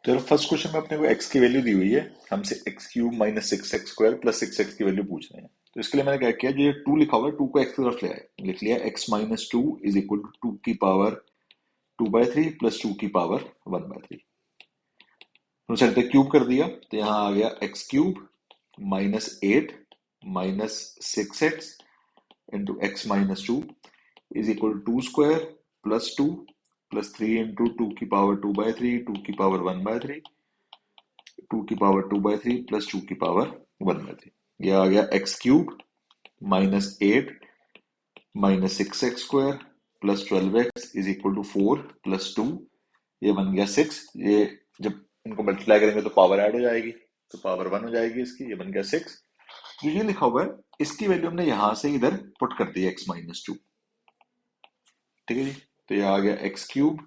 तो यार first question में अपने को x की वैल्यू दी हुई है, हमसे x cube minus six X square plus six x की वैल्यू पूछ रहे हैं। तो इसके लिए मैंने क्या किया, जो ये टू लिखा हुआ है टू को एक्स की तरफ ले आए, लिख लिया x minus two is equal to two की power two by three plus two की पावर वन बाई थ्री। तो चलते क्यूब कर दिया, तो यहाँ आ गया x cube minus eight minus six x into x minus two is equal to square plus two plus three into two की power two by three two की power one by three two की power two by three plus two की power one by three. ये आ गया x cube minus eight minus six X square plus twelve X is equal to four plus two, ये बन गया six. ये जब इनको मल्टीप्लाई करेंगे तो पावर ऐड हो जाएगी, तो पावर वन हो जाएगी इसकी, ये बन गया सिक्स। जो ये लिखा हुआ है इसकी वैल्यू हमने यहां से इधर पुट कर दी एक्स माइनस टू। ठीक है जी, तो ये आ गया x cube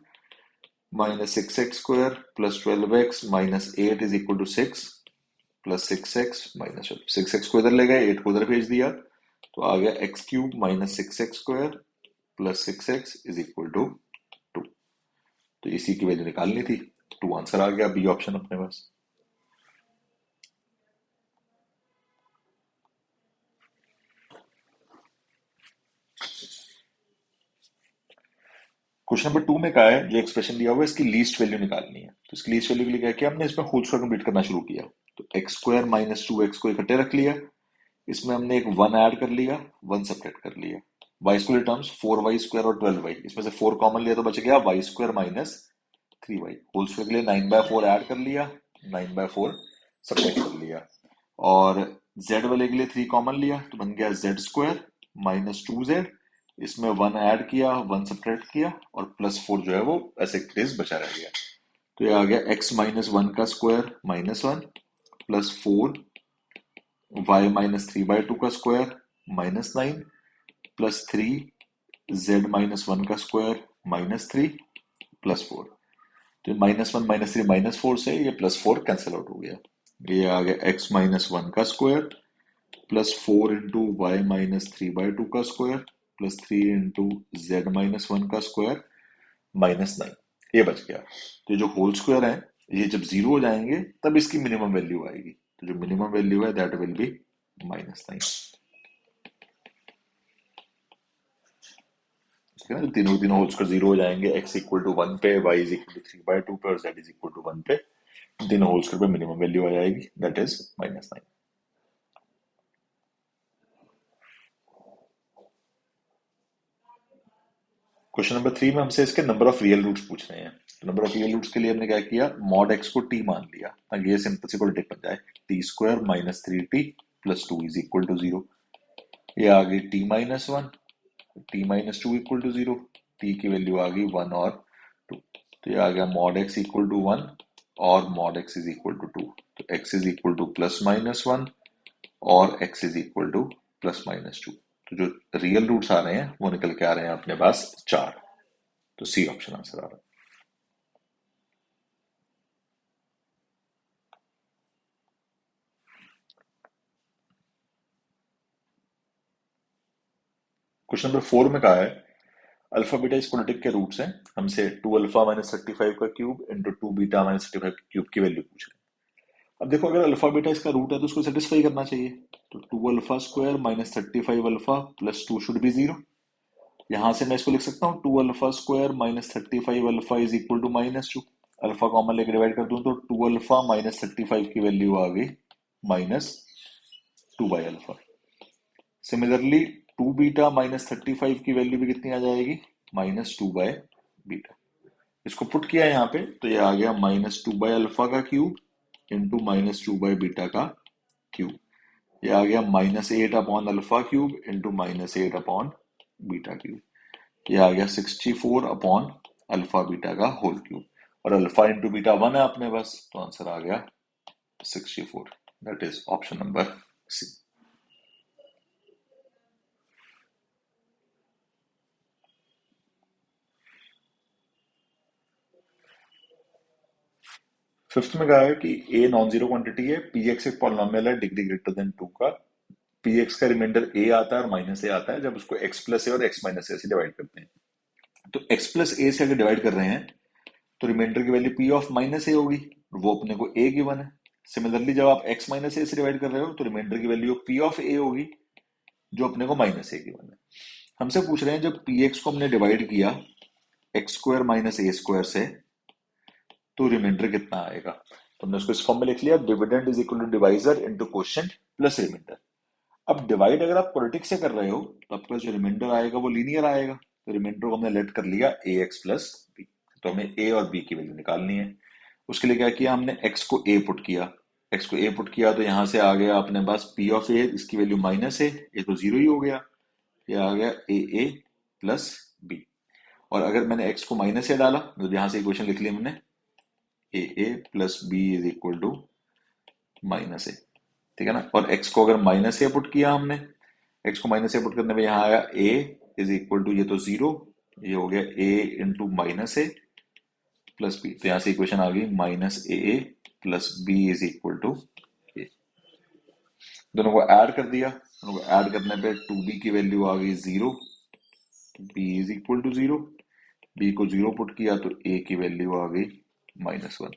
minus six X square plus twelve X minus eight is equal to six plus six X minus six X को इधर ले गए, एट को उधर भेज दिया, तो आ गया x cube minus six X square plus six X is equal to two. तो इसी की वैल्यू निकालनी थी, टू आंसर आ गया, बी ऑप्शन अपने पास। क्वेश्चन नंबर टू में क्या है, जो एक्सप्रेशन दिया हुआ है इसकी लीस्ट वैल्यू निकालनी है। तो इसकी लीस्ट वैल्यू के लिए क्या किया हमने, इसमें होल स्क्वायर कंप्लीट करना शुरू किया। तो x square minus two x को इकट्ठे रख लिया, इसमें हमने एक वन ऐड कर लिया, वन सेपरेट कर लिया। Y square terms four Y square और ट्वेल्व वाई, इसमें से फोर कॉमन लिया तो बच गया Y square minus three Y. Whole square के लिए नाइन बाय फोर ऐड कर लिया, नाइन बाय फोर सब्ट्रैक्ट कर लिया, और जेड वाले के लिए थ्री कॉमन लिया तो बन गया Z square minus two Z, इसमें वन ऐड किया, वन सब्ट्रैक्ट किया, और प्लस फोर जो है वो ऐसे इट बचा रह गया। तो ये आ गया एक्स माइनस वन का square minus one plus four y minus three by two का square minus nine plus three z minus one का square minus three plus four. तो minus one minus three minus four से ये plus four cancel out हो गया। ये आ गया एक्स माइनस वन का square plus four into y minus three by two का square plus three into z minus one का स्क्वायर माइनस नाइन, ये बच गया। तो जो होल स्क्वायर है ये जब जीरो हो जाएंगे तब इसकी मिनिमम वैल्यू आएगी, तो जो मिनिमम वैल्यू है that will be minus nine. तीनों तीनों होल स्क्वायर जीरो हो जाएंगे, एक्स इक्वल टू वन पे, y is equal to three by two पे और z is equal to one पे, तीनों होल स्क्वायर पे मिनिमम वैल्यू आ जाएगी that is minus nine. Question number three में हमसे इसके नंबर ऑफ रियल रूट्स पूछ रहे हैं। तो नंबर ऑफ रियल रूट्स के लिए हमने क्या किया, मॉड एक्स को टी मान लिया ताकि ये सिंपल सी क्वाड्रेटिक बन जाए, t square minus three t plus two is equal to zero. ये आ गई t minus one, t minus two equal to zero, t की वैल्यू आ गई वन और टू। तो ये आ गया mod x equal to one और mod x is equal to two. तो x is equal to plus minus one और x is equal to plus minus two. तो जो रियल रूट्स आ रहे हैं वो निकल के आ रहे हैं अपने पास चार। तो सी ऑप्शन आंसर आ रहा है। क्वेश्चन नंबर फोर में कहा है अल्फा बीटा इस क्वाड्रेटिक के रूट्स हैं, हमसे two alpha minus thirty five का cube into two beta minus thirty five cube की वैल्यू पूछ रहे हैं। अब देखो अगर अल्फा बीटा इसका रूट है तो उसको सेटिस्फाई करना चाहिए, तो two alpha square minus thirty five alpha plus two should be zero. यहां से मैं इसको लिख सकता हूँ two alpha square minus thirty five alpha is equal to minus two, alpha common लेके डिवाइड कर दूं तो two alpha minus thirty five की वैल्यू आ गई minus two by alpha. Similarly two beta minus thirty five की value भी कितनी आ जाएगी, माइनस टू बाय बीटा। इसको पुट किया यहाँ पे तो ये आ गया माइनस टू बाय अल्फा का cube into minus two by beta का क्यूब। ये आ गया minus eight upon alpha cube into minus eight upon beta cube. ये आ गया 64 अपॉन अल्फा बीटा का होल क्यूब, और अल्फा इंटू बीटा वन है अपने पास, तो आंसर आ गया 64, that is option number C. Fifth में कहा है कि ए नॉन जीरो क्वांटिटी है, पी एक्स एक पॉलिनोमियल है डिग्री ग्रेटर देन टू का, पी एक्स का रिमाइंडर ए आता है और माइनस ए आता है जब उसको एक्स प्लस ए और एक्स माइनस ए से डिवाइड करते हैं। तो एक्स प्लस ए से अगर डिवाइड कर रहे हैं तो रिमाइंडर की वैल्यू पी ऑफ माइनस ए होगी, वो अपने को ए गिवन है। सिमिलरली जब आप एक्स माइनस ए से डिवाइड कर रहे हो तो रिमाइंडर की वैल्यू पी ऑफ ए होगी, जो अपने को माइनस ए गिवन है। हमसे पूछ रहे हैं जब पी एक्स को हमने डिवाइड किया x square minus a square से, तो रिमाइंडर कितना आएगा। तो हमने उसको इस फॉर्म में लिख लिया, dividend is equal to divisor into quotient plus remainder. अब डिवाइड अगर आप क्वाड्रेटिक से कर रहे हो तो आपका जो रिमाइंडर आएगा वो लीनियर आएगा। तो रिमाइंडर को हमने लेट कर लिया ए एक्स प्लस बी। तो हमें ए और बी की वैल्यू निकालनी है। उसके लिए क्या किया हमने, एक्स को ए पुट किया, एक्स को ए पुट किया तो यहां से आ गया अपने पास पी ऑफ ए, इसकी वैल्यू माइनस है, ये तो जीरो ही हो गया, ये आ गया ए प्लस बी। और अगर मैंने एक्स को माइनस से डाला तो यहां से इक्वेशन लिख ली हमने, a plus b is equal to minus a, ठीक है ना। और एक्स को अगर माइनस ए पुट किया हमने, एक्स को माइनस ए पुट करने में यहाँ आया ए इज इक्वल टू, ये तो जीरो, ये हो गया a into minus a plus b. तो यहां से इक्वेशन आ गई minus a plus b is equal to a. दोनों को ऐड कर दिया, दोनों को ऐड करने पे 2b की वैल्यू आ गई zero, b is equal to zero, b को जीरो पुट किया तो a की वैल्यू आ गई -1।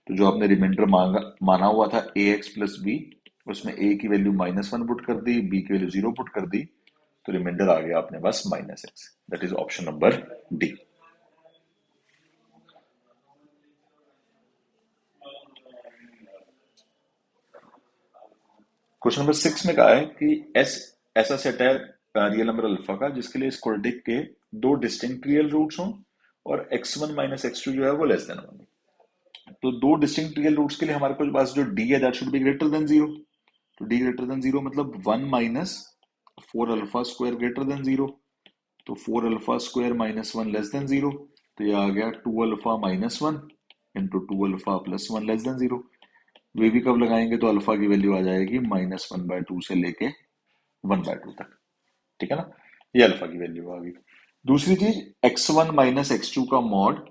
तो जो आपने रिमाइंडर माना हुआ था ए एक्स प्लस बी, उसमें a की वैल्यू -1 पुट कर दी, b की वैल्यू जीरो पुट कर दी, तो रिमाइंडर आ गया अपने पास -x। That is option number D. Question number 6 में कहा है कि एस ऐसा सेट है रियल नंबर अल्फा का जिसके लिए स्क्वाड्रेटिक के दो डिस्टिंक्ट रियल रूट्स हों और x1 माइनस x2 जो है वो लेस देन 1। तो दो डिस्टिंक्ट रियल रूट्स के लिए हमारे पास जो d है that should be greater than 0। तो d ग्रेटर देन 0 मतलब 1 minus 4 alpha square greater than 0। तो 4 alpha square minus 1 less than 0। तो ये आ गया 2 alpha minus 1 into 2 alpha plus 1 less than 0। वे भी कब लगाएंगे तो अल्फा की वैल्यू आ जाएगी -1/2 से लेके 1/2 तक, ठीक है ना। ये अल्फा की वैल्यू आ गई। दूसरी चीज x1 माइनस x2 का मॉड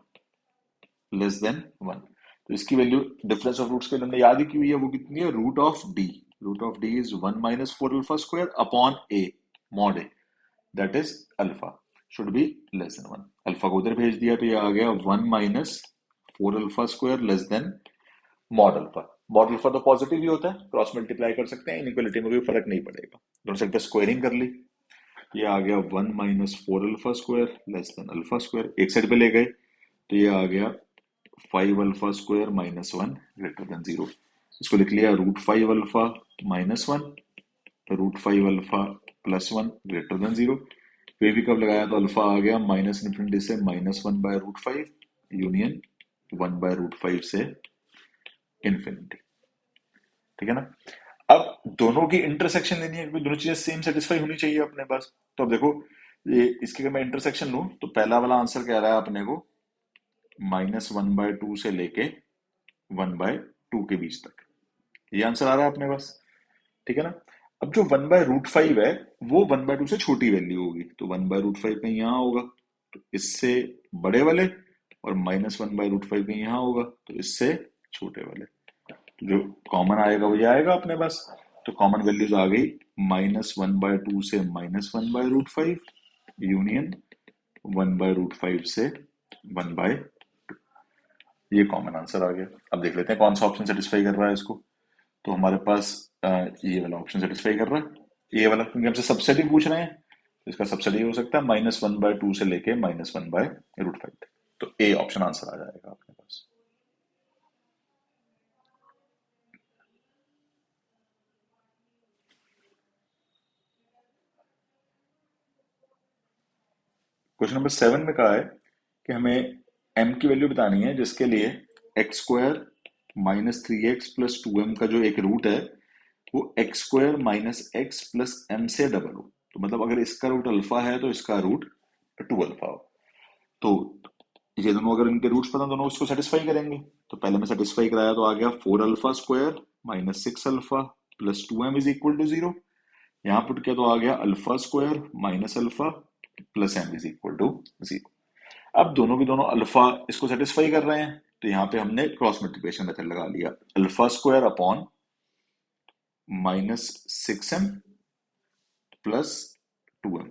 लेस देन 1। तो इसकी वैल्यू डिफरेंस ऑफ रूट्स के लिए हमने याद ही की हुई है, वो कितनी है, root of D. Root of D is 1 minus 4 alpha square upon a mod a, that is alpha should be less than 1। अल्फा को उधर भेज दिया तो ये आ गया 1 minus 4 alpha square less than mod alpha. Mod alpha तो पॉजिटिव ही होता है, क्रॉस मल्टीप्लाई कर सकते हैं, इनइक्वालिटी में कोई फर्क नहीं पड़ेगा। दोनों साइड पे स्क्वायरिंग कर ली, ये आ गया 1 minus 4 alpha square less than alpha square. एक साइड पे ले गए तो ये आ गया 5 alpha square minus 1 greater than 0। इसको लिख लिया root 5 alpha minus 1, root 5 alpha plus 1 greater than 0। वे भी कब लगाया तो अल्फा आ गया माइनस इन्फिनिटी से -1/√5 यूनियन 1/√5 से इन्फिनिटी, ठीक है ना। अब दोनों की इंटरसेक्शन लेनी है क्योंकि दोनों चीजें सेम सेटिस्फाई होनी चाहिए अपने पास। तो अब देखो ये इसकी अगर मैं इंटरसेक्शन लूं तो पहला वाला आंसर कह रहा है अपने को -1/2 से लेके 1/2 के बीच तक, ये आंसर आ रहा है अपने पास, ठीक है ना। अब जो 1/√5 है वो 1/2 से छोटी वैल्यू होगी, तो 1/√5 कहीं यहाँ होगा तो इससे बड़े वाले, और -1/√5 कहीं यहाँ होगा तो इससे छोटे वाले। तो जो कॉमन आएगा वो ये आएगा अपने पास। तो कॉमन वैल्यूज आ गई -1/2 से -1/√5 यूनियन 1/√5 से 1/2। ये कॉमन आंसर आ गया। अब देख लेते हैं कौन सा ऑप्शन सेटिस्फाई कर रहा है इसको। तो हमारे पास ये वाला ऑप्शन सेटिस्फाई कर रहा है, ये वाला, क्योंकि हमसे सबसेट ही पूछ रहे हैं तो इसका सबसेट ही हो सकता है -1/2 से लेके -1/√5 तक। तो ए ऑप्शन आंसर आ जाएगा आपके पास। क्वेश्चन नंबर 7 में कहा है कि हमें m की वैल्यू बतानी है जिसके लिए x square -3x plus 2m का जो एक रूट है वो x square -x plus m से डबल हो। तो मतलब अगर इसका रूट अल्फा है तो इसका रूट 2 अल्फा हो। तो ये दोनों अगर इनके रूट्स पता दोनों उसको सेटिस्फाई करेंगे। तो पहले में सेटिस्फाई कराया तो आ गया 4 alpha square -6 alpha plus 2m is equal to 0। यहाँ पुट किया तो आ गया alpha square minus alpha plus m is equal to 0। अब दोनों के दोनों अल्फा इसको सेटिस्फाई कर रहे हैं तो यहाँ पे हमने क्रॉस मल्टीप्लिकेशन मेथड लगा लिया, alpha square upon -6m plus 2m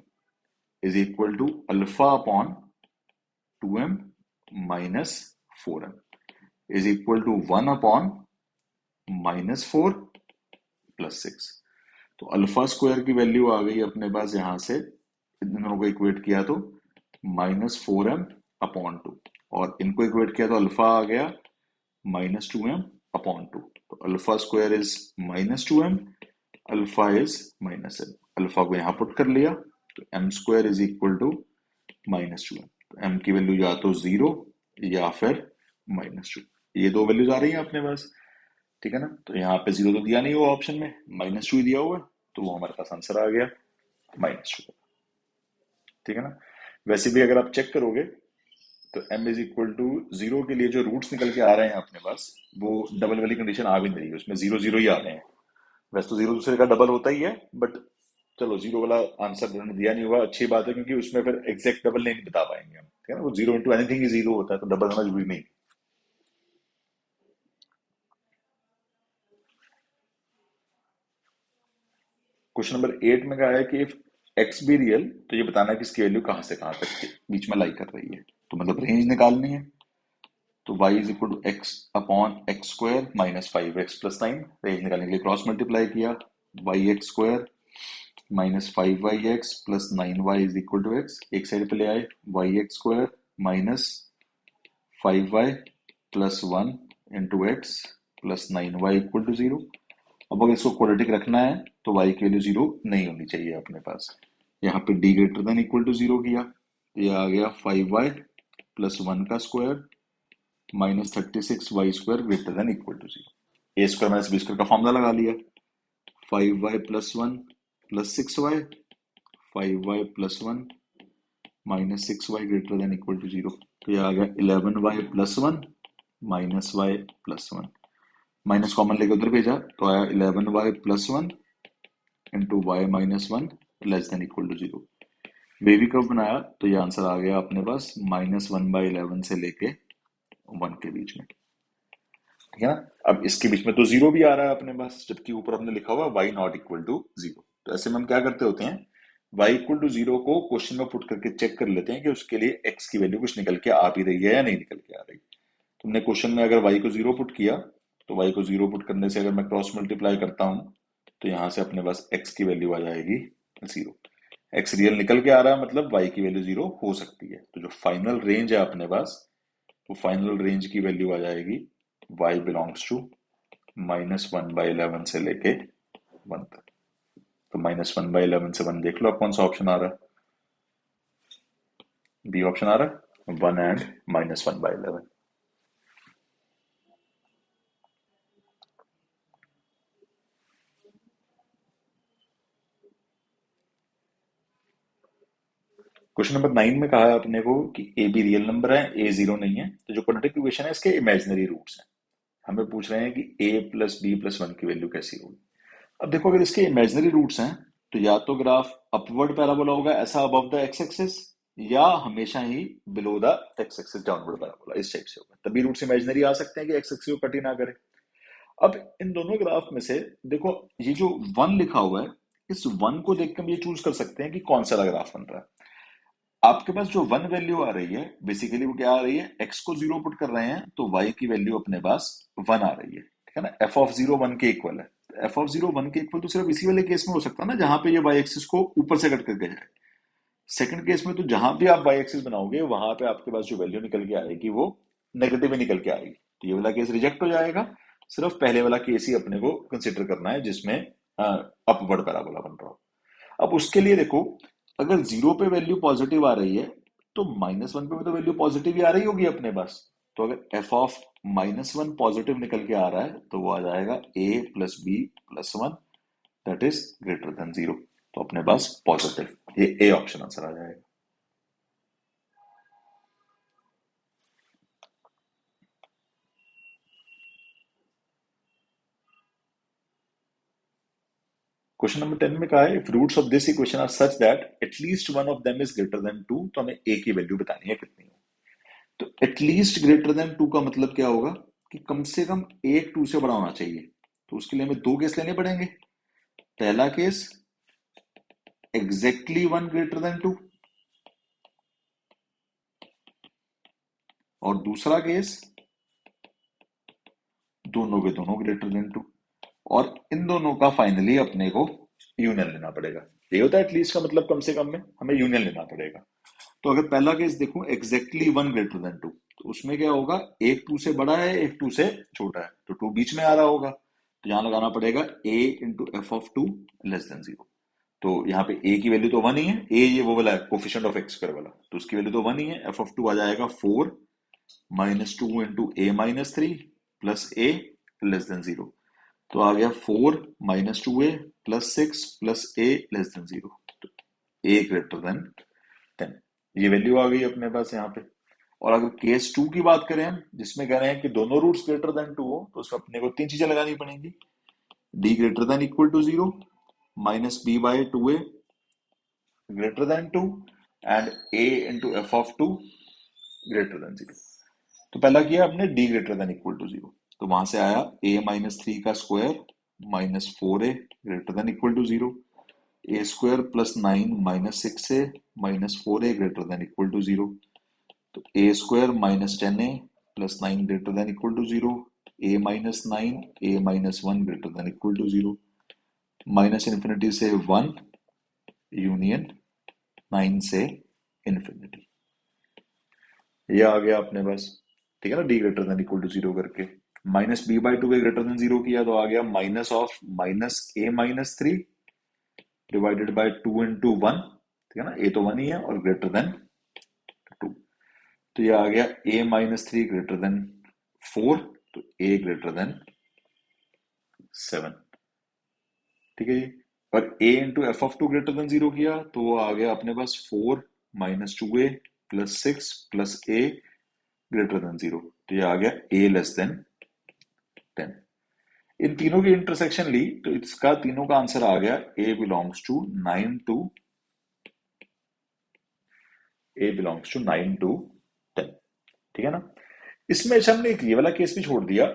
is equal to alpha upon 2m minus 4m is equal to 1/-4 plus 6। तो अल्फा स्क्वायर की वैल्यू आ गई अपने पास, यहां से इन दोनों को इक्वेट किया तो -4m/2, और इनको इक्वेट किया तो अल्फा आ गया -2m/2। तो alpha square is -2m, alpha is -m। Alpha को यहां पुट कर लिया तो m square is equal to -2m। तो m की वैल्यू या तो 0 या फिर -2, ये दो वैल्यूज आ रही हैं अपने पास, ठीक है ना। तो यहाँ पे 0 तो दिया नहीं हुआ ऑप्शन में, -2 दिया हुआ है, तो वो हमारे पास आंसर आ गया -2, ठीक है ना। वैसे भी अगर आप चेक करोगे तो m इज इक्वल टू 0 के लिए जो रूट्स निकल के आ रहे हैं अपने पास, वो डबल वाली कंडीशन आ भी नहीं रही है, उसमें 0 0 ही आ रहे हैं। वैसे तो 0 दूसरे का डबल होता ही है, बट चलो 0 वाला आंसर उन्होंने दिया नहीं हुआ, अच्छी बात है, क्योंकि उसमें फिर एग्जैक्ट डबल नहीं बता पाएंगे हम, ठीक है ना। वो 0 इंटू एनीथिंग ही 0 होता है, तो डबल होना जरूरी नहीं। क्वेश्चन नंबर 8 में कहा है कि इफ एक्स बी रियल, तो ये बताना है कि इसकी वैल्यू कहां से कहां तक के बीच में लाई कर रही है, तो मतलब रेंज निकालनी है। तो y is equal to x upon x square minus 5x plus 9, range निकालने के लिए क्रॉस मल्टीप्लाई किया, y x square minus 5y(x) plus 9y is equal to x, एक साइड पे ले आए, y x square minus 5y plus 1 into x plus 9y equal to 0। अब अगर इसको क्वाड्रेटिक रखना है तो y की वैल्यू 0 नहीं होनी चाहिए अपने पास। यहाँ पे d greater than equal to 0 किया, तो ये आ गया 5y प्लस 1 का square minus 36y square greater than equal to 0। A square minus b square का फॉर्मूला लगा लिया, 5y plus 1 plus 6y, 5y plus 1 minus 6y greater than equal to 0। तो ये आ गया 11y plus 1 minus y plus 1, minus common लेके उधर भेजा तो आया 11y plus 1 into y minus 1 less than equal to 0। Wavy curve बनाया तो ये आंसर आ गया अपने पास -1/11 से लेके 1 के बीच में, ठीक है ना। अब इसके बीच में तो 0 भी आ रहा है अपने पास, जबकि ऊपर हमने लिखा हुआ y नॉट इक्वल टू 0। तो ऐसे में हम क्या करते होते हैं, y इक्वल टू 0 को क्वेश्चन में पुट करके चेक कर लेते हैं कि उसके लिए x की वैल्यू कुछ निकल के आ भी रही है या नहीं निकल के आ रही। तुमने क्वेश्चन में अगर y को 0 पुट किया, तो y को 0 पुट करने से अगर मैं क्रॉस मल्टीप्लाई करता हूं, तो यहां से अपने पास x की वैल्यू आ जाएगी 0। x रियल निकल के आ रहा है, मतलब y की वैल्यू 0 हो सकती है। तो जो फाइनल रेंज है अपने पास, वो फाइनल रेंज की वैल्यू आ जाएगी y बिलोंग्स टू -1/11 से लेके 1 तक। तो -1/11 से 1 देख लो आप कौन सा ऑप्शन आ रहा है, बी ऑप्शन आ रहा है, 1 एंड -1/11। क्वेश्चन नंबर 9 में कहा है अपने को कि ए बी रियल नंबर है, ए 0 नहीं है, तो जो क्वाड्रेटिक इक्वेशन है इसके इमेजिनरी रूट्स हैं। हमें पूछ रहे हैं कि a प्लस बी प्लस 1 की वैल्यू कैसी होगी। अब देखो, अगर इसके इमेजिनरी रूट्स हैं तो या तो ग्राफ अपवर्ड पैराबोला होगा ऐसा अबव द एक्स एक्सिस, या हमेशा ही below the x axis downward parabola, इस टाइप से होगा, तभी रूट्स इमेजिनरी आ सकते हैं कि एक्स एक्सिस को कट ही ना करे। अब इन दोनों ग्राफ में से देखो, ये जो 1 लिखा हुआ है, इस 1 को देख के हम ये चूज कर सकते हैं कि कौन सा ग्राफ बन रहा है। आपके पास जो 1 वैल्यू आ रही है, बेसिकली वो क्या आ रही है, x को 0 पुट कर रहे हैं तो y की वैल्यू अपने पास 1 आ रही है, ठीक है ना। f ऑफ 0 1 के इक्वल है, f ऑफ 0 1 के इक्वल तो सिर्फ इसी वाले केस में हो सकता है ना, जहां पे ये y एक्सिस को ऊपर से कट करके जाए। सेकंड केस में तो जहां भी आप y एक्सिस बनाओगे, वहां पे आपके पास जो वैल्यू निकल के आएगी वो नेगेटिव ही निकल के आएगी, तो ये वाला केस रिजेक्ट हो जाएगा। सिर्फ पहले वाला केस ही अपने को कंसिडर करना है, जिसमें अपवर्ड पैराबोला बन रहा हो। अब उसके लिए देखो, अगर 0 पे वैल्यू पॉजिटिव आ रही है, तो -1 पे भी तो वैल्यू पॉजिटिव ही आ रही होगी अपने पास। तो अगर f ऑफ -1 पॉजिटिव निकल के आ रहा है, तो वो आ जाएगा a plus b plus 1 that is greater than 0। तो अपने पास पॉजिटिव, ये ए ऑप्शन आंसर आ जाएगा। क्वेश्चन नंबर 10 में कहा है if roots of this equation are such that at least one of them is greater than 2, तो हमें a की वैल्यू बतानी है कितनी हो। तो एटलीस्ट ग्रेटर देन 2 का मतलब क्या होगा कि कम से कम एक 2 से बड़ा होना चाहिए। तो उसके लिए हमें दो केस लेने पड़ेंगे। पहला केस एग्जैक्टली 1 ग्रेटर देन 2, और दूसरा केस दोनों के दोनों ग्रेटर देन 2, और इन दोनों का फाइनली अपने को यूनियन लेना पड़ेगा। ये होता है एटलीस्ट का मतलब कम से कम में हमें यूनियन लेना पड़ेगा। तो अगर पहला केस देखो एग्जैक्टली वन ग्रेटर देन 2, तो उसमें क्या होगा, एक 2 से बड़ा है एक 2 से छोटा है, तो 2 बीच में आ रहा होगा, तो यहां लगाना पड़ेगा a into f of 2 less than 0। तो यहाँ पे a की वैल्यू तो 1 ही है, a ये वो वाला है कोफिशिएंट ऑफ एक्स स्क्वायर वाला, तो उसकी वैल्यू तो 1 ही है, एफ ऑफ 2 आ जाएगा 4 minus 2 into a minus 3 plus a less than 0। तो आ गया 4 minus 2a plus 6 plus a less than 0, तो a ग्रेटर देन 10। ये वैल्यू आ गई अपने पास यहाँ पे। और अगर केस 2 की बात करें हम, जिसमें कह रहे हैं कि दोनों रूट्स ग्रेटर देन 2 हो, तो उसमें अपने को 3 चीजें लगानी पड़ेंगी, d greater than equal to 0, minus b by 2a greater than 2 and a into f of 2 greater than 0। तो पहला किया हमने d greater than equal to 0, तो वहां से आया a माइनस 3 का square minus 4a greater than equal to 0, a square plus 9 minus 6a minus 4a greater than equal to 0, तो a square minus 10a plus 9 greater than equal to 0, a minus 9 a minus 1 greater than equal to 0, minus infinity से 1 union 9 से infinity. ये आ गया अपने पास, ठीक है ना, D greater than equal to 0 करके। माइनस बी बाई 2 के ग्रेटर देन 0 किया तो आ गया minus of minus a minus 3 divided by 2 into 1, ठीक है ना, a तो 1 ही है और ग्रेटर देन 2, तो ये आ गया a माइनस 3 ग्रेटर देन 4, तो a ग्रेटर देन 7, ठीक है जी। और a into f of 2 greater than 0 किया तो वो आ गया अपने पास 4 minus 2a plus 6 plus a greater than 0, तो ये आ गया a लेस देन 10। इन तीनों की इंटरसेक्शन ली तो इसका तीनों का आंसर आ गया a belongs to 9 to a belongs to 9 to 10, ठीक है ना। इसमें अच्छा हमने एक ये वाला केस भी छोड़ दिया,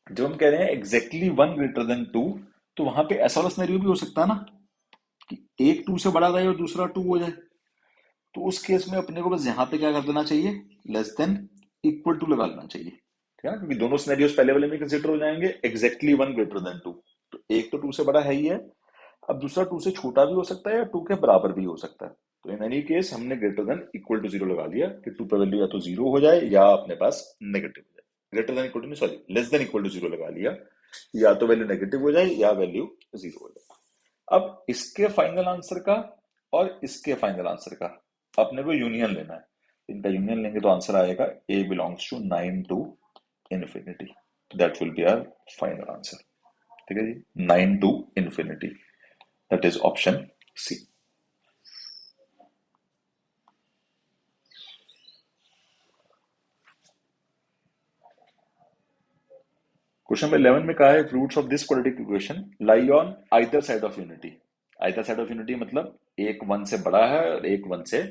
जब हम कह रहे हैं एग्जैक्टली वन ग्रेटर देन 2, तो वहां पे ऐसा वाला सिनेरियो भी हो सकता है ना कि एक 2 से बड़ा रहे और दूसरा 2 हो जाए, तो उस केस में अपने को बस यहाँ पे क्या कर देना चाहिए, लेस देन इक्वल टू लगा लेना चाहिए, ठीक है ना, क्योंकि दोनों सिनेरियोस पहले वाले में कंसिडर हो जाएंगे एग्जैक्टली वन ग्रेटर देन 2, तो एक तो 2 से बड़ा है ही है, अब दूसरा 2 से छोटा भी हो सकता है या 2 के बराबर भी हो सकता है, तो इन एनी केस हमने ग्रेटर देन इक्वल टू 0 लगा दिया कि 2 पे वैल्यू या तो 0 हो जाए या अपने पास नेगेटिव हो जाए, ग्रेटर देन इक्वल टू नहीं, sorry, less than equal to 0 लगा लिया, या तो वैल्यू नेगेटिव हो जाए या वैल्यू 0 हो जाए। अब इसके फाइनल आंसर का और इसके फाइनल आंसर का अपने को यूनियन लेना है, इनका यूनियन लेंगे तो आंसर आएगा a belongs to 9 to infinity, that will be our final answer, ठीक है जी, 9 to infinity, that is option C. Question number 11 में कहा है roots of this quadratic equation lie on either side of unity. Either side of unity मतलब एक 1 से बड़ा है और एक 1 से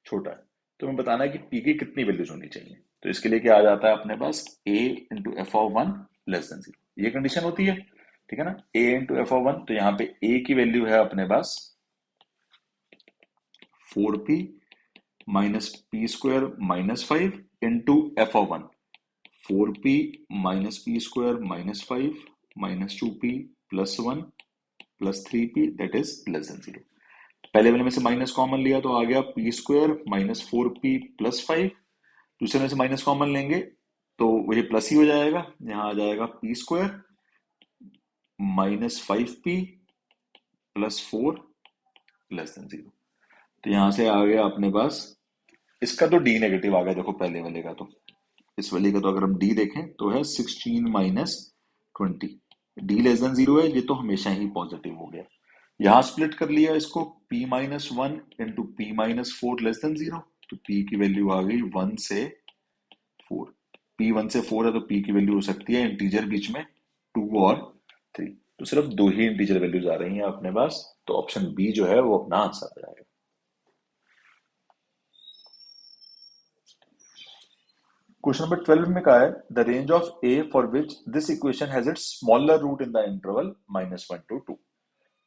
छोटा है, तो हमें बताना है कि p की कितनी वैल्यूज होनी चाहिए। तो इसके लिए क्या आ जाता है अपने पास, a into f of 1 less than 0, ये कंडीशन होती है, ठीक है ना, a इंटू एफ ऑफ 1, तो यहाँ पे a की वैल्यू है अपने पास 4p minus P square minus 5 into f of 1, 4p minus P square minus 5 minus 2p plus 1 plus 3p that is less than 0। पहले वाले में से माइनस कॉमन लिया तो आ गया p square minus 4p plus 5, दूसरे में से माइनस कॉमन लेंगे तो वही प्लस ही हो जाएगा, यहाँ आ जाएगा p square minus 5p plus 4 less than 0, तो यहां से आ गया अपने पास, इसका तो डी नेगेटिव आ गया, देखो पहले वाले का तो, इस वाले का तो अगर हम डी देखें तो है 16 माइनस 20, डी लेस देन 0 है, ये तो हमेशा ही पॉजिटिव हो गया। यहां स्प्लिट कर लिया इसको p minus 1 into P minus 4 less than 0, तो p की वैल्यू आ गई 1 से 4, p 1 से 4 है तो p की वैल्यू हो सकती है इंटीजर बीच में 2 और 3, तो सिर्फ दो ही इंटीजर वैल्यूज आ रही हैं अपने पास, तो ऑप्शन बी जो है वो अपना आंसर आ जाएगा। क्वेश्चन नंबर 12 में कहा है the range of a for which this equation has its smaller root in the interval -1 to 2।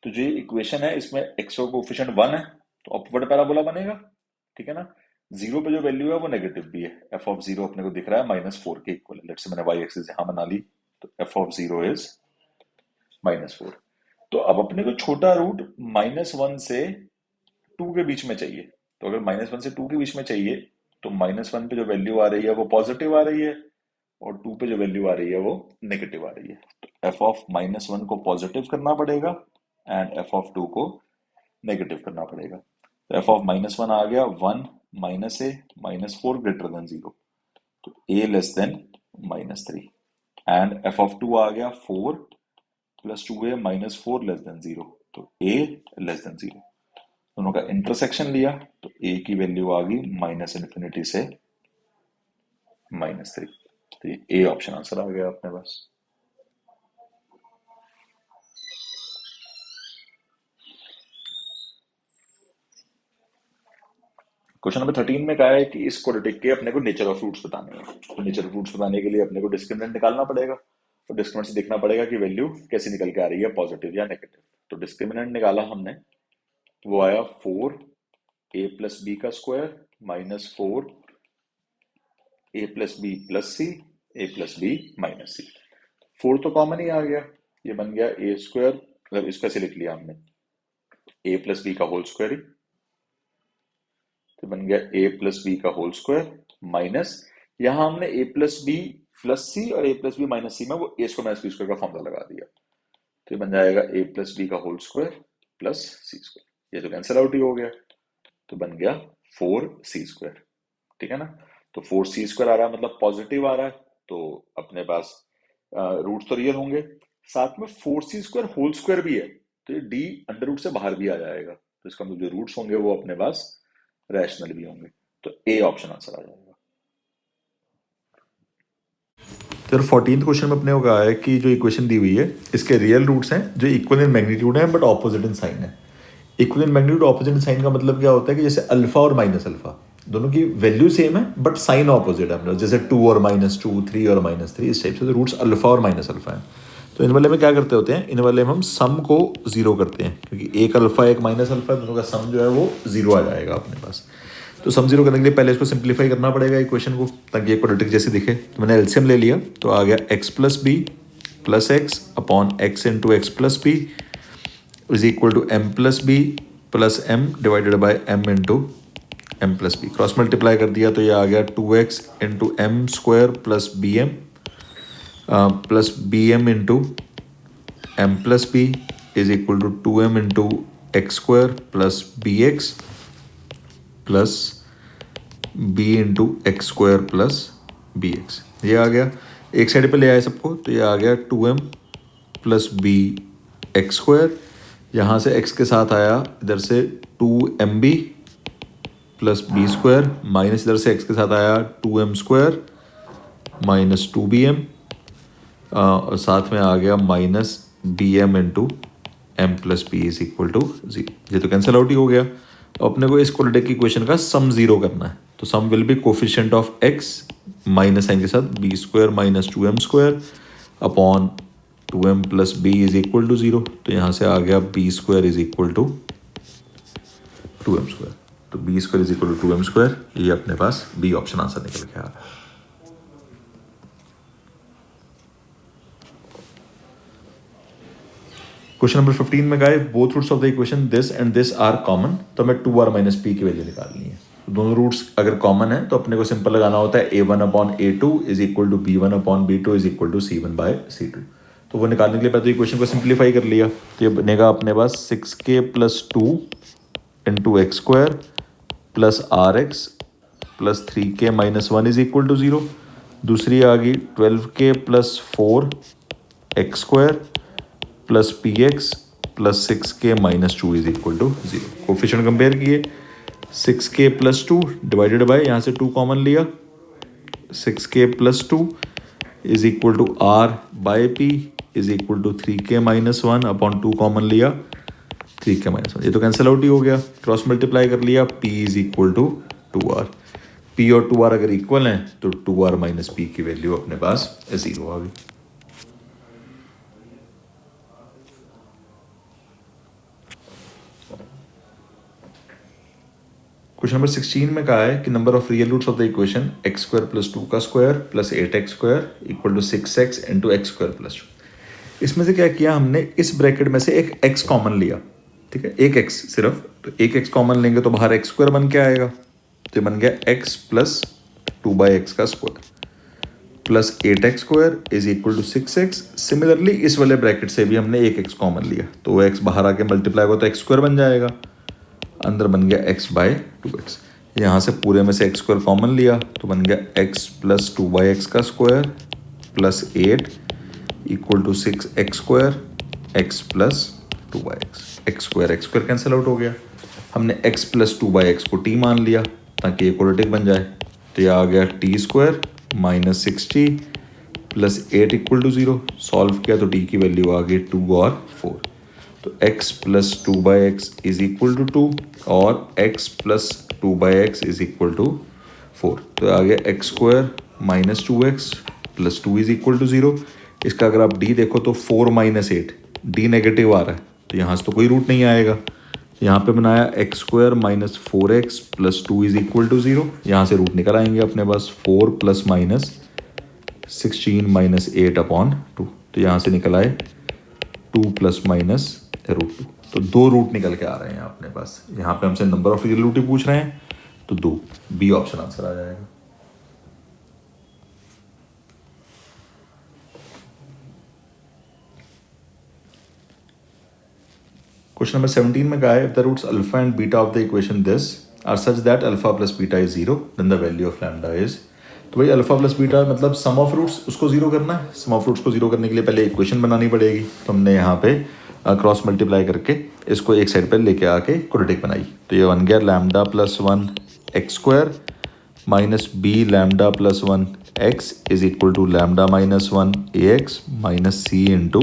तो जो इक्वेशन है इसमें x का कोफिशिएंट 1 है तो अपवर्ड पैराबोला बनेगा, ठीक है ना, जीरो पे जो वैल्यू है वो नेगेटिव भी है, एफ ऑफ जीरो अपने को दिख रहा है -4 के इक्वल है। लेट्स से मैंने वाई एक्सिस यहां बना ली, तो एफ ऑफ जीरो इज -4। तो अब अपने को छोटा रूट -1 से 2 के बीच में चाहिए। तो अगर -1 से 2 के बीच में चाहिए, तो -1 पे जो वैल्यू आ रही है वो पॉजिटिव आ रही है, और 2 पे जो वैल्यू आ रही है वो नेगेटिव आ रही है। तो एफ ऑफ -1 को पॉजिटिव करना पड़ेगा एंड एफ ऑफ 2 को नेगेटिव करना पड़ेगा। तो एफ ऑफ -1 आ गया 1 -a -4 ग्रेटर देन 0, तो a less than -3, and F of 2 आ गया 4 प्लस 2a -4 लेस देन 0, तो a लेस देन 0। दोनों का इंटरसेक्शन लिया, तो a की वैल्यू आ गई -∞ से -3। तो ये ए ऑप्शन आंसर आ गया अपने पास। क्वेश्चन नंबर 13 में कहा है कि इस क्वाड्रेटिक के अपने को नेचर ऑफ रूट्स बताने हैं। तो नेचर ऑफ रूट्स बताने के लिए अपने को डिस्क्रिमिनेंट निकालना पड़ेगा, तो डिस्क्रिमिनेंट से देखना पड़ेगा कि वैल्यू कैसे निकल के आ रही है, पॉजिटिव या नेगेटिव। तो डिस्क्रिमिनेंट निकाला हमने, वो आया 4 a प्लस बी का square -4 a plus b plus c a plus b minus c. 4 तो कॉमन ही आ गया, ये बन गया ए स्क्वायर, मतलब इसका से लिख लिया हमने a प्लस बी का होल स्क्वायर ही, तो बन गया ए प्लस बी का होल स्क्वायर माइनस, यहां हमने ए प्लस बी प्लस सी और ए प्लस बी माइनस सी में वो ए स्क्वायर माइनस बी स्क्वायर का फॉर्मूला लगा दिया, तो ये बन जाएगा ए प्लस बी का होल स्क्वायर प्लस सी स्क्वायर। ये तो कैंसिल आउट ही हो गया, तो बन गया 4c²। ठीक है ना, तो 4c² आ रहा है, मतलब पॉजिटिव आ रहा है, तो अपने पास रूट तो रियल होंगे, साथ में 4c² होल स्क्वायर भी है, तो ये डी अंडर रूट से बाहर भी आ जाएगा, तो इसका मतलब जो रूट्स होंगे वो अपने पास रैशनल भी होंगे, तो ए ऑप्शन आंसर आ जाएगा। तो 14th क्वेश्चन में अपने को कहा है कि जो इक्वेशन दी हुई है इसके रियल रूट्स हैं जो इक्वल इन मैग्नीट्यूड हैं बट ऑपोजिट इन साइन है। Equal in magnitude opposite in sign का मतलब क्या होता है कि जैसे अल्फा और माइनस अल्फा दोनों की वैल्यू सेम है बट साइन ऑपोजिट है, जैसे 2 और -2, 3 और -3, इस टाइप से रूट्स अल्फा और माइनस अल्फा है। तो इन वाले में क्या करते होते हैं, इन वाले में हम सम को जीरो करते हैं, क्योंकि एक अल्फा एक माइनस अल्फा दोनों का सम जो है वो जीरो आ जाएगा अपने पास। तो सम जीरो करने के लिए पहले इसको सिंप्लीफाई करना पड़ेगा इक्वेशन को, ताकि एक क्वाड्रेटिक जैसे दिखे। तो मैंने एलसीएम ले लिया, तो आ गया x plus b plus x upon x into x plus b is equal to m plus b plus m divided by m into m plus b. Cross multiply कर दिया तो ये आ गया 2x into m square plus b m plus b m into m plus b is equal to 2m into x square plus b x plus b into x square plus b x. ये आ गया, एक side पे ले आए सबको, तो ये आ गया 2m plus b x square, यहाँ से x के साथ आया इधर से 2mb plus B square, minus इधर से x के साथ आया 2m स्क्वायर माइनस 2bm, और साथ में आ गया minus b m into m plus b is equal to 0। ये तो कैंसिल आउट ही हो गया। अपने को इस क्वाड्रेटिक की इक्वेशन का सम जीरो करना है, तो sum will be coefficient of x minus sign के साथ b square minus 2m square upon 2m plus b is equal to 0। तो यहाँ से आ गया b square is equal to 2m square, तो b square is equal to 2m square, ये अपने पास बी ऑप्शन आंसर निकल के आ रहा है। क्वेश्चन नंबर 15 में कहा है both roots of the equation this and this are common, तो हमें 2r माइनस पी की वैल्यू निकालनी है। तो दोनों रूट्स अगर कॉमन है तो अपने को सिंपल लगाना होता है a1 upon a2 is equal to b1 upon b2 is equal to c1 by c2। तो वो निकालने के लिए पहले तो इक्वेशन को सिंप्लीफाई कर लिया, तो ये बनेगा अपने पास 6k plus 2 into x square plus r x plus 3k minus 1 is equal to 0। दूसरी आ गई 12k plus 4 x square plus p x plus 6k minus 2 is equal to 0। Coefficient compare किए, 6k प्लस 2 डिवाइडेड बाय, यहाँ से 2 common लिया, 6k plus 2 is equal to r by p is equal to 3k minus 1 upon 2 common लिया 3k minus 1, ये तो cancel out ही हो गया। Cross multiply कर लिया, p is equal to 2r, p और 2r अगर इक्वल हैं तो 2r माइनस p की वैल्यू अपने पास 0 आ गई। क्वेश्चन नंबर 16 में कहा है कि number of real roots of the equation x square plus 2 का square plus 8x square equal to 6x into x square plus 2। इसमें से क्या किया हमने, इस ब्रैकेट में से एक x कॉमन लिया, ठीक है, एक x सिर्फ, तो एक x कॉमन लेंगे तो बाहर एक्स स्क्वायर बन के आएगा, तो बन गया x प्लस 2/x का square plus 8x square is equal to 6x। Similarly इस वाले ब्रैकेट से भी हमने एक x कॉमन लिया, तो वो x बाहर आके मल्टीप्लाई होगा तो एक्स स्क्वायर बन जाएगा, अंदर बन गया x/2x। यहाँ से पूरे में से एक्स स्क्वायर कॉमन लिया तो बन गया x प्लस 2/x का square plus 8 equal to 6x square x plus 2/x। X square cancel out हो गया। हमने x प्लस 2/x को t मान लिया ताकि ये क्वाड्रेटिक बन जाए, तो ये आ गया t square minus 6t plus 8 equal to 0। Solve किया तो t की वैल्यू आ गई 2 और 4, तो x plus 2/x is equal to 2 और x plus 2/x is equal to 4, तो आ गया x square minus 2x plus 2 is equal to 0। इसका अगर आप d देखो तो 4 माइनस 8, d नेगेटिव आ रहा है तो यहाँ से तो कोई रूट नहीं आएगा। यहाँ पे बनाया x square minus 4x plus 2 is equal to 0, यहाँ से रूट निकल आएंगे अपने पास 4 प्लस माइनस 16 माइनस 8 अपॉन 2, तो यहाँ से निकल आए 2 प्लस माइनस √2, तो 2 रूट निकल के आ रहे हैं अपने पास। यहाँ पे हमसे नंबर ऑफ रियल रूट ही पूछ रहे हैं, तो 2 बी ऑप्शन आंसर आ जाएगा। क्वेश्चन नंबर 17 में कहा है if the roots alpha and beta of the equation this are such that alpha plus beta is 0 then the value of lambda is. तो भाई अल्फा प्लस बीटा मतलब सम of roots, उसको 0 करना है। सम ऑफ रूट्स को 0 करने के लिए पहले इक्वेशन बनानी पड़ेगी, तो हमने यहाँ पे क्रॉस मल्टीप्लाई करके इसको एक साइड पर लेके आके क्वाड्रेटिक बनाई, तो ये बन गया lambda plus 1 x square minus b lambda plus 1 x is equal to lambda minus 1 a x minus c into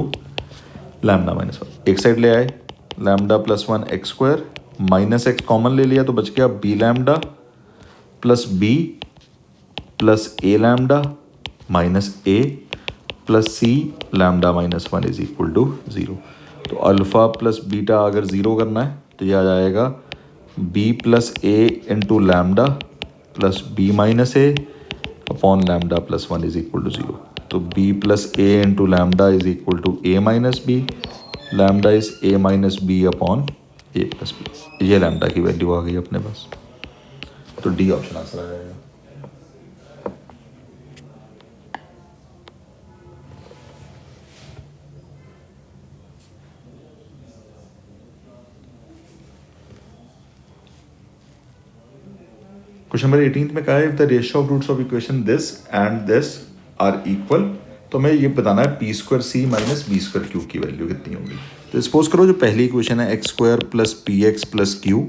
lambda minus 1। एक साइड ले आए, lambda plus 1 x square minus x common ले लिया तो बच गया b lambda plus b plus a lambda minus a plus c lambda minus 1 is equal to 0। तो alpha plus beta अगर 0 करना है तो यह आ जाएगा b plus a into lambda plus b minus a upon lambda plus 1 is equal to 0। तो b plus a into lambda is equal to a minus b, lambda is a minus b upon a plus b. ये lambda की value आ गई अपने पास, तो D option answer आ जाएगा। Question number 18 में कहा है if the ratio of roots of equation this and this are equal, तो हमें ये बताना है p square c minus b square q की वैल्यू कितनी होगी। तो सपोज करो जो पहली इक्वेशन है x square plus p x plus q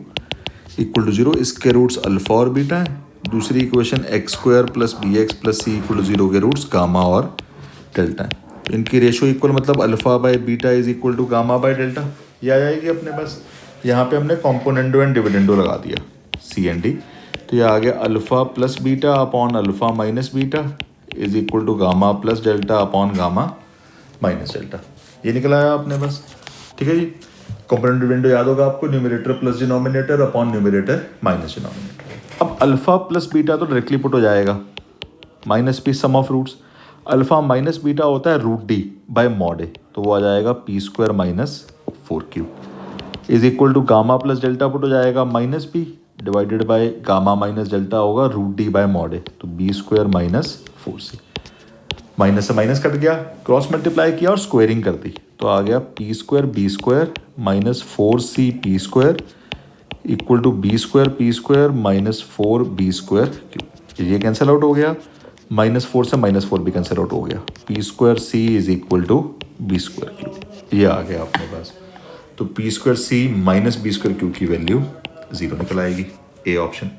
equal to 0, इसके रूट्स अल्फा और बीटा है। दूसरी equation x square plus b x plus c equal to 0 के रूट्स गामा और डेल्टा है। इनकी रेशियो इक्वल मतलब alpha by beta is equal to gamma by delta, ये आ जाएगी अपने पास। यहाँ पे हमने कॉम्पोनेंडो एंड डिविडेंडो लगा दिया सी एंड डी, तो ये आ गया alpha plus beta upon alpha minus beta is equal to gamma plus delta upon gamma minus delta, ये निकला है अपने पास। ठीक है जी, कॉम्पोनेंट डिविडेंडो याद होगा आपको, numerator plus denominator upon numerator minus denominator. अब अल्फ़ा प्लस बीटा तो डायरेक्टली पुट हो जाएगा, minus p sum of roots, alpha minus beta होता है root d by mod a, तो वो आ जाएगा p square minus 4 q is equal to gamma plus delta put हो जाएगा minus p divided by gamma minus delta होगा root d by mod a, तो b square minus 4c। Minus से minus cut गया, क्रॉस मल्टीप्लाई किया और squaring कर दी, तो आ गया p square b square minus 4c p square equal to b square minus 4 b square q. ये कैंसिल आउट हो गया, -4 से -4 भी कैंसिल आउट हो गया, p square c is equal to b square q, ये आ गया अपने पास। तो p square c minus b square q की वैल्यू 0 निकल आएगी, ए ऑप्शन।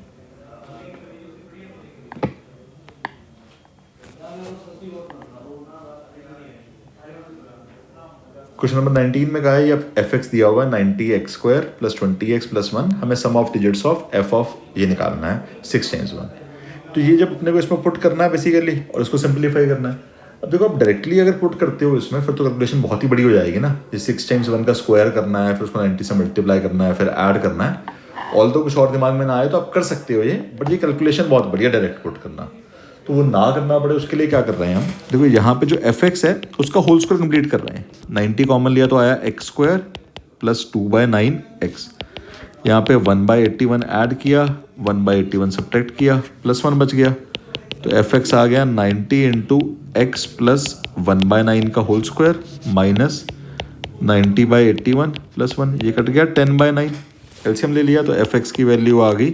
क्वेश्चन नंबर 19 में कहा है एफ एक्स दिया हुआ है 90x square plus 20x plus 1, हमें sum of digits of f of ये निकालना है 6 टाइम्स 1। तो ये जब अपने को इसमें पुट करना है बेसिकली और इसको सिंप्लीफाई करना है। अब देखो आप डायरेक्टली अगर पुट करते हो इसमें फिर तो कैलकुलेशन बहुत ही बड़ी हो जाएगी ना, ये 6 टाइम्स 1 का स्क्वायर करना है, फिर उसको 90 से मल्टीप्लाई करना है, फिर ऐड करना है, ऑल तो कुछ और दिमाग में ना आए तो आप कर सकते हो ये, बट ये कैलकुलेशन बहुत बढ़िया डायरेक्ट पुट करना, तो वो ना करना पड़े उसके लिए क्या कर रहे हैं हम, देखो यहाँ पे जो एफ एक्स है उसका होल स्क्वायर कंप्लीट कर रहे हैं। 90 कॉमन लिया तो आया एक्स स्क्वायर प्लस 2/9 एक्स, यहाँ पे 1/81 ऐड किया, 1/81 सब्ट्रैक्ट किया, प्लस 1 बच गया, तो एफ एक्स आ गया 90 इंटू एक्स प्लस 1/9 का होल स्क्वायर माइनस 90/81 प्लस 1, ये कट गया 10/9, एलसीएम ले लिया तो एफ एक्स की वैल्यू आ गई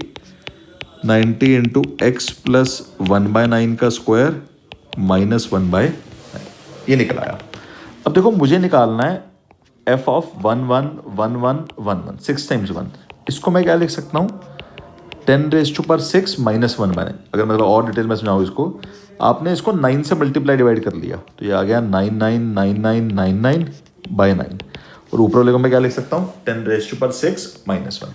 90 इंटू एक्स प्लस 1/9 का स्क्वायर माइनस 1/9, ये निकल आया। अब देखो मुझे निकालना है एफ ऑफ 1 1 1 1 1 1 6 टाइम्स 1, इसको मैं क्या लिख सकता हूँ 10⁻6 माइनस 1/9। अगर मतलब और डिटेल में समझाऊँ इसको, आपने इसको 9 से मल्टीप्लाई डिवाइड कर लिया तो ये आ गया 999999/9, और ऊपर वाले को मैं क्या लिख सकता हूँ 10⁻6 माइनस 1।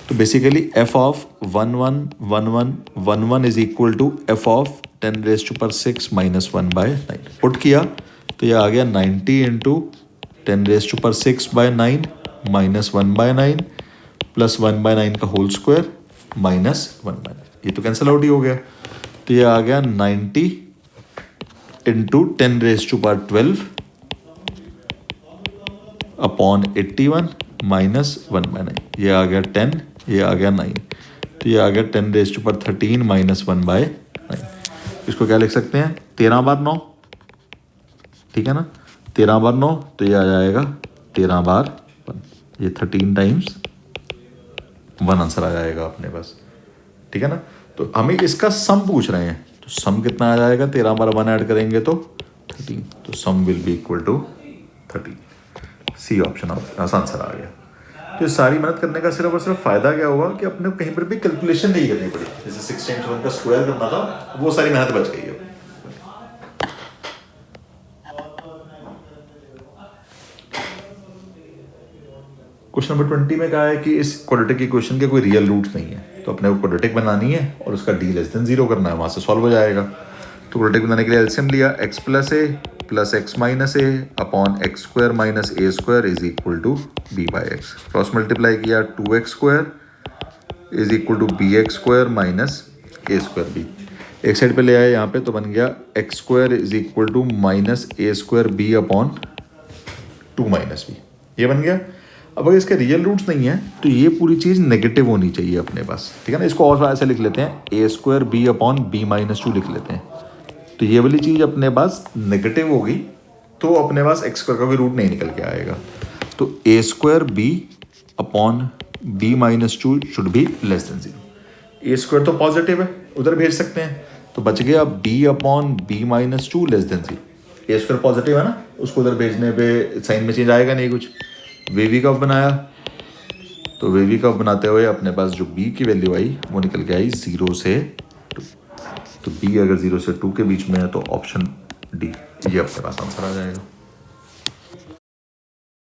तो basically f of 1 1 1 1 1 1 is equal to f of 10⁻6 minus 1/9, put किया तो ये आ गया 90 इंटू 10⁻6/9 माइनस 1/9 प्लस 1/9 का होल स्क्वायर माइनस 1/9, ये तो कैंसिल आउट ही हो गया, तो ये आ गया 90 इंटू 10⁻12 अपॉन 81 माइनस 1/9, ये आ गया 10, ये आ गया 9, तो ये आ गया 10⁻13 माइनस 1/9। इसको क्या लिख सकते हैं 13/9, ठीक है ना, 13/9, तो ये आ जाएगा 13/1, ये 13 टाइम्स 1 आंसर आ जाएगा अपने पास, ठीक है ना। तो हमें इसका सम पूछ रहे हैं, तो सम कितना आ जाएगा 13/1 ऐड करेंगे तो 13, तो sum will be equal to 13, C option answer आ गया। तो सारी मेहनत करने का सिर्फ और सिर्फ फायदा क्या हुआ कि अपने कहीं पर भी कैलकुलेशन नहीं करनी पड़ी, जैसे 6 टाइम्स 1 का स्क्वायर करना था वो सारी मेहनत बच गई है। क्वेश्चन नंबर 20 में कहा है कि इस क्वाड्रेटिक इक्वेशन के कोई रियल रूट्स नहीं है, तो अपने को क्वाड्रेटिक बनानी है और उसका डी लेस देन 0 करना है, वहाँ से सॉल्व हो जाएगा। तो क्वाड्रेटिक बनाने के लिए एलसीएम लिया x plus a plus x minus a upon x square minus a square is equal to b by x, cross multiply किया 2x square is equal to b x square minus a square b, एक side पे ले आया यहाँ पे तो बन गया x square is equal to minus a square b upon 2 minus b, ये बन गया। अब अगर इसके रियल रूट्स नहीं है तो ये पूरी चीज़ नेगेटिव होनी चाहिए अपने पास, ठीक है ना। इसको और ऐसे लिख लेते हैं a square b upon b minus 2 लिख लेते हैं, तो ये वाली चीज़ अपने पास नेगेटिव होगी तो अपने पास एक्स स्क्वायर का कोई रूट नहीं निकल के आएगा, तो a square b upon b minus 2 should be less than 0। A square तो पॉजिटिव है, उधर भेज सकते हैं, तो बच गया b upon b minus 2 less than 0। A square positive है ना, उसको उधर भेजने पे साइन में चेंज आएगा नहीं कुछ। वेवी कव बनाया, तो वेवी कव बनाते हुए अपने पास जो b की वैल्यू आई वो निकल के आई 0 से 2, तो b अगर 0 से 2 के बीच में है तो ऑप्शन डी ये अपने पास आंसर आ जाएगा।